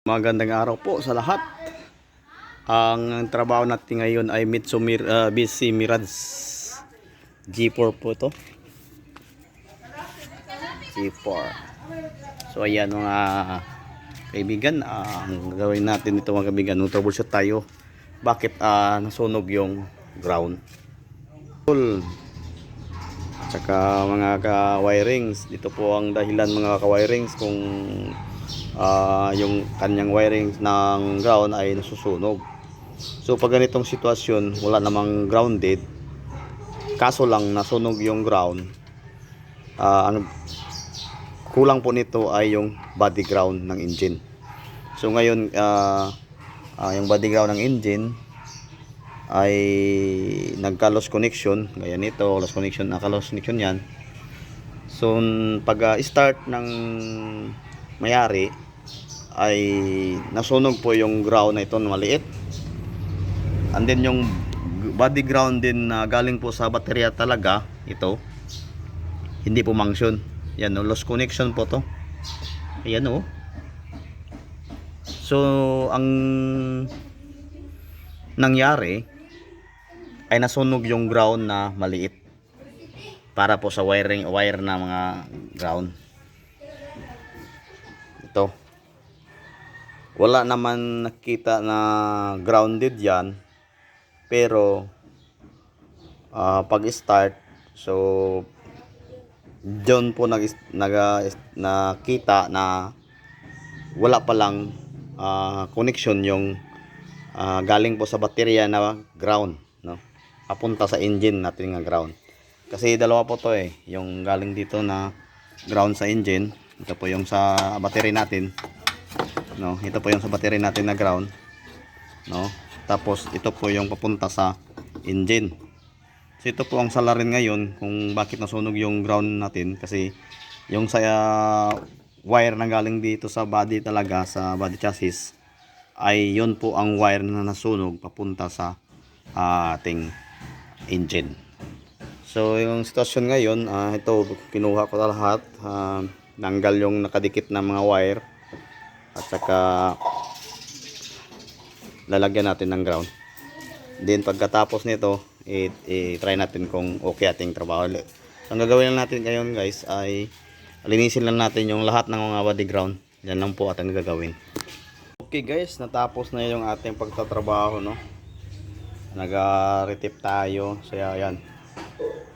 Magandang araw po sa lahat. Ang trabaho natin ngayon ay Mitsubishi Mirage G4 po ito. G4. So ayan mga kaibigan, ang gagawin natin ito mga kaibigan, nung troubleshoot tayo. Bakit nasunog yung ground? At saka mga ka-wirings, dito po ang dahilan mga ka-wirings kung yung kanyang wiring ng ground ay nasusunog. So pag ganitong sitwasyon, wala namang grounded, kaso lang nasunog yung ground, ang kulang po nito ay yung body ground ng engine. So ngayon yung body ground ng engine ay nagka-loss connection, gaya nito, loss connection, naka-loss connection yan. So pag start ng mayari ay nasunog po yung ground na ito na maliit, and then yung body ground din na galing po sa baterya talaga, ito hindi po function. Yan o, lost connection po to. Ayan o. So ang nangyari ay nasunog yung ground na maliit para po sa wire na mga ground. Ito, wala naman nakita na grounded yan, pero pag start, so doon po nakita na wala palang connection yung galing po sa baterya na ground, no, papunta sa engine natin nga ground. Kasi dalawa po to yung galing dito na ground sa engine, ito po yung sa battery natin, no, ito po yung sa battery natin na ground, no, tapos ito po yung papunta sa engine. So ito po ang salarin ngayon kung bakit nasunog yung ground natin, kasi yung sa wire na galing dito sa body talaga, sa body chassis, ay yun po ang wire na nasunog papunta sa ating engine. So yung sitwasyon ngayon, ito kinuha ko na lahat, nanggal yung nakadikit na mga wire, at saka lalagyan natin ng ground. Then pagkatapos nito, i-try natin kung okay ating trabaho. Ang gagawin lang natin ngayon guys ay linisin lang natin yung lahat ng mga body ground. Yan lang po ating gagawin. Okay guys, natapos na yung ating pagtatrabaho, no. Nag-retip tayo. So yan,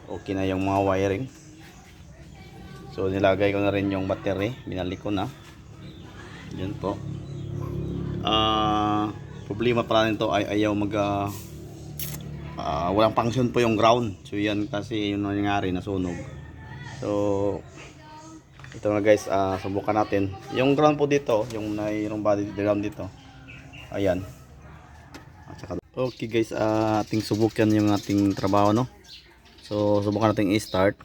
okay na yung mga wiring. So nilagay ko na rin yung battery, binalik ko na. Yan po. Problema pala nito ay ayaw walang function po yung ground. So yan kasi yung nangyari, nasunog. So ito na guys, subukan natin yung ground po dito, yung mayroong body ground dito. Ayan. At saka, okay guys, ating subukan yung ating trabaho, no. So subukan natin i-start.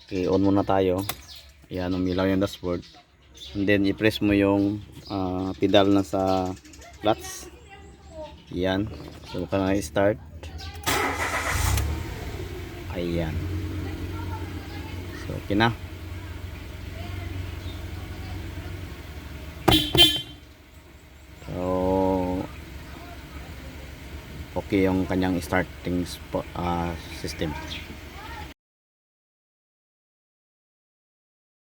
Okay, on muna tayo. Ayan, umilaw yung dashboard. And then i-press mo yung pedal na sa clutch. Ayan, subukan na i-start. Ayan. So okay na. So okay yung kanyang starting system.